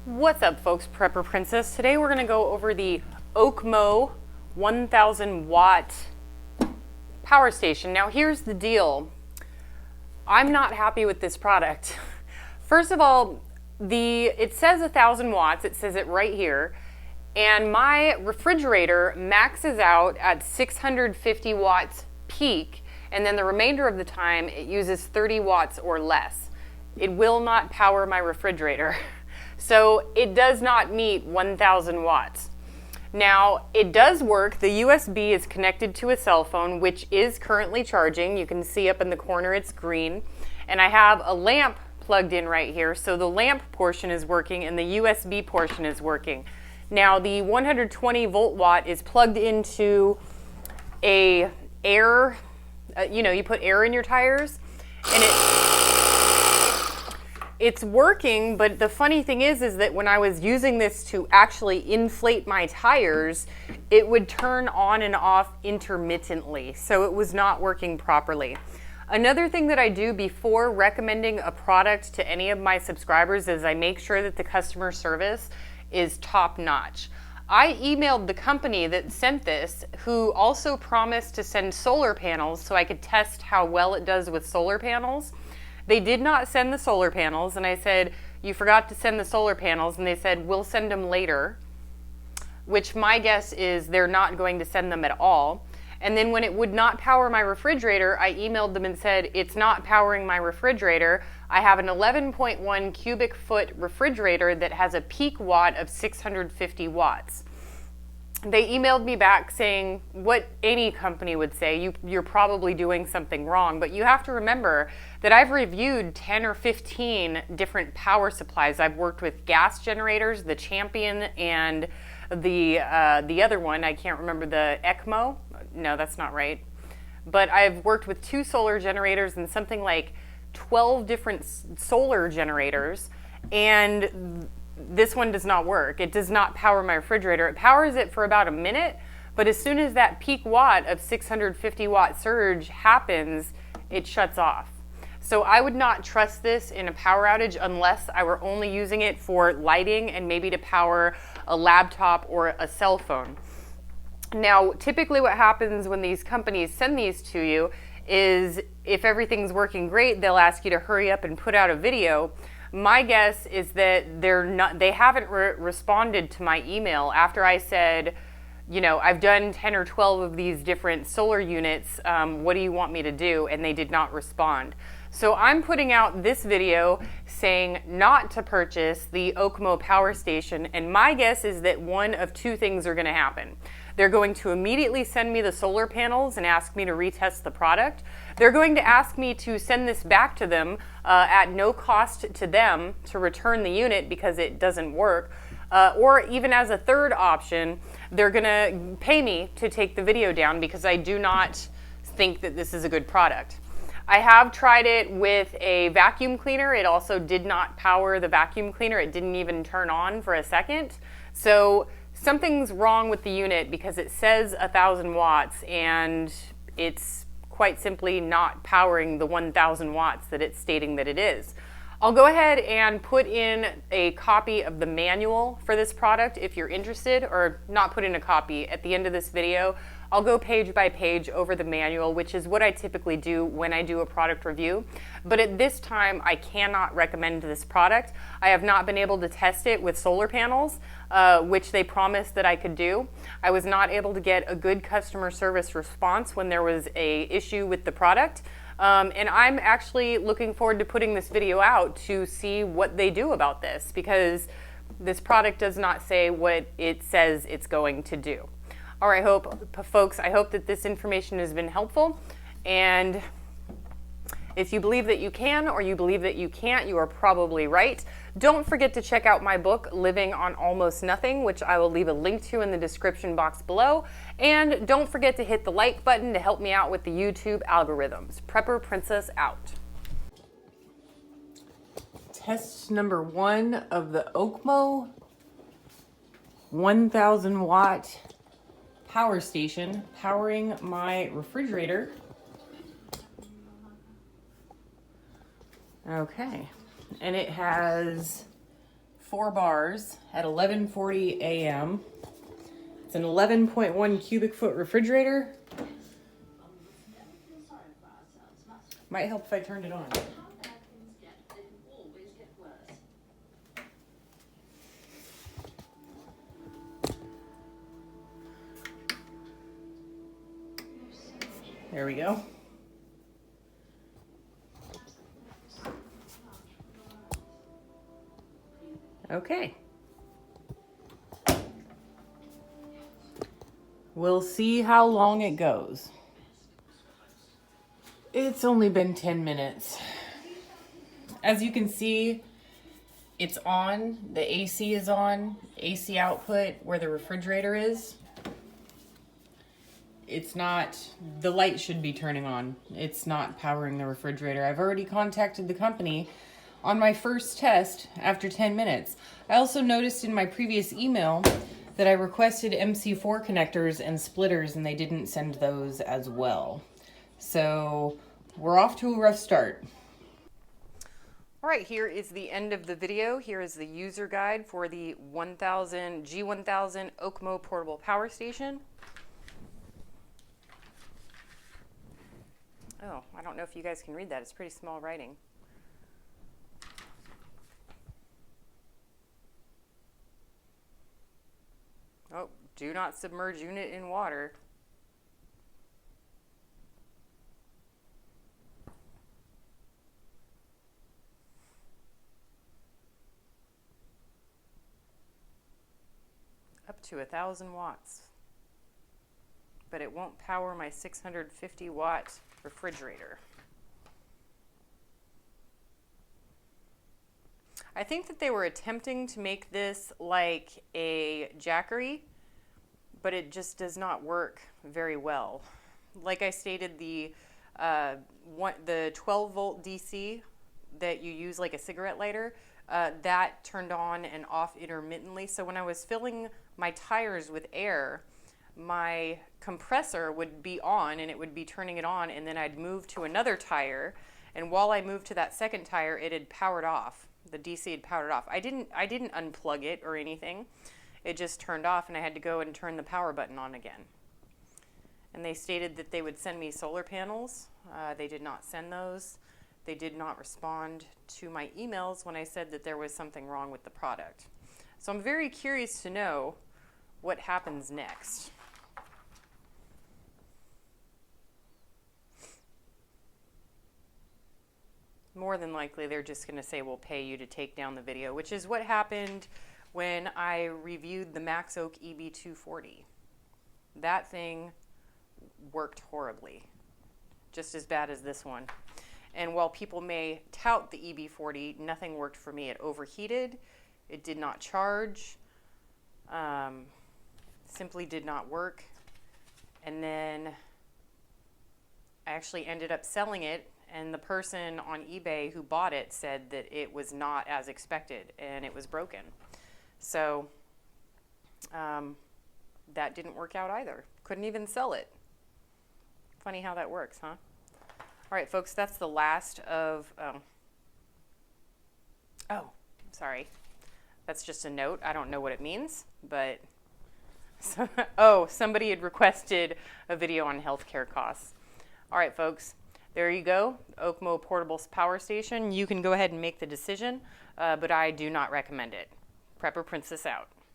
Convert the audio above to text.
What's up, folks? Prepper Princess. Today we're going to go over the Okmo 1000 watt power station. Now here's the deal. I'm not happy with this product. First of all, it says 1000 watts. It says it right here. And my refrigerator maxes out at 650 watts peak. And then the remainder of the time it uses 30 watts or less. It will not power my refrigerator. So it does not meet 1000 watts. Now, it does work. The USB is connected to a cell phone, which is currently charging. You can see up in the corner it's green. And I have a lamp plugged in right here. So the lamp portion is working and the USB portion is working. Now, the 120 volt watt is plugged into a air, you put air in your tires, and it's working, but the funny thing is that when I was using this to actually inflate my tires, it would turn on and off intermittently, so it was not working properly. Another thing that I do before recommending a product to any of my subscribers is I make sure that the customer service is top-notch. I emailed the company that sent this, who also promised to send solar panels so I could test how well it does with solar panels. They did not send the solar panels, and I said, you forgot to send the solar panels, and they said, we'll send them later, which my guess is they're not going to send them at all. And then when it would not power my refrigerator, I emailed them and said, it's not powering my refrigerator. I have an 11.1 cubic foot refrigerator that has a peak watt of 650 watts. They emailed me back saying what any company would say, you're probably doing something wrong, but you have to remember that I've reviewed 10 or 15 different power supplies. I've worked with gas generators, the Champion, and the other one, I can't remember, the Okmo. No, that's not right. But I've worked with 2 solar generators and something like 12 different solar generators, and this one does not work. It does not power my refrigerator. It powers it for about a minute, but as soon as that peak watt of 650 watt surge happens, it shuts off. So I would not trust this in a power outage unless I were only using it for lighting and maybe to power a laptop or a cell phone. Now, typically what happens when these companies send these to you is if everything's working great, they'll ask you to hurry up and put out a video. My guess is that they haven't responded to my email after I said, I've done 10 or 12 of these different solar units. What do you want me to do? And they did not respond. So I'm putting out this video saying not to purchase the Okmo power station. And my guess is that one of 2 things are going to happen. They're going to immediately send me the solar panels and ask me to retest the product. They're going to ask me to send this back to them at no cost to them to return the unit because it doesn't work. Or even as a third option, they're going to pay me to take the video down because I do not think that this is a good product. I have tried it with a vacuum cleaner. It also did not power the vacuum cleaner. It didn't even turn on for a second. So something's wrong with the unit because it says 1000 watts and it's quite simply not powering the 1000 watts that it's stating that it is. I'll go ahead and put in a copy of the manual for this product if you're interested, or not put in a copy. At the end of this video, I'll go page by page over the manual, which is what I typically do when I do a product review. But at this time, I cannot recommend this product. I have not been able to test it with solar panels, which they promised that I could do. I was not able to get a good customer service response when there was an issue with the product. And I'm actually looking forward to putting this video out to see what they do about this, because this product does not say what it says it's going to do. All right, folks, I hope that this information has been helpful. And if you believe that you can or you believe that you can't, you are probably right. Don't forget to check out my book, Living on Almost Nothing, which I will leave a link to in the description box below. And don't forget to hit the like button to help me out with the YouTube algorithms. Prepper Princess out. Test number 1 of the Okmo 1000 watt power station powering my refrigerator. Okay, and it has 4 bars at 11:40 a.m. It's an 11.1 cubic foot refrigerator. Might help if I turned it on. There we go. Okay. We'll see how long it goes. It's only been 10 minutes. As you can see, it's on. The AC is on. AC output where the refrigerator is. It's not, the light should be turning on. It's not powering the refrigerator. I've already contacted the company on my first test after 10 minutes. I also noticed in my previous email that I requested MC4 connectors and splitters and they didn't send those as well. So we're off to a rough start. All right, here is the end of the video. Here is the user guide for the G1000 Okmo portable power station. Oh, I don't know if you guys can read that. It's pretty small writing. Oh, do not submerge unit in water. Up to 1,000 watts. But it won't power my 650 watt refrigerator. I think that they were attempting to make this like a Jackery, but it just does not work very well. Like I stated, the 12 volt DC that you use like a cigarette lighter, that turned on and off intermittently. So when I was filling my tires with air, my compressor would be on and it would be turning it on, and then I'd move to another tire, and while I moved to that second tire, it had powered off. The DC had powered off. I didn't unplug it or anything. It just turned off and I had to go and turn the power button on again. And they stated that they would send me solar panels. They did not send those. They did not respond to my emails when I said that there was something wrong with the product. So I'm very curious to know what happens next. More than likely, they're just going to say, we'll pay you to take down the video, which is what happened when I reviewed the Max Oak EB240. That thing worked horribly, just as bad as this one. And while people may tout the EB40, nothing worked for me. It overheated, it did not charge, simply did not work. And then I actually ended up selling it, and the person on eBay who bought it said that it was not as expected and it was broken. So that didn't work out either. Couldn't even sell it. Funny how that works, huh? All right, folks, that's the last of, oh, sorry. That's just a note. I don't know what it means, but, oh, somebody had requested a video on healthcare costs. All right, folks, there you go. Okmo Portable Power Station. You can go ahead and make the decision, but I do not recommend it. Prepper Princess out.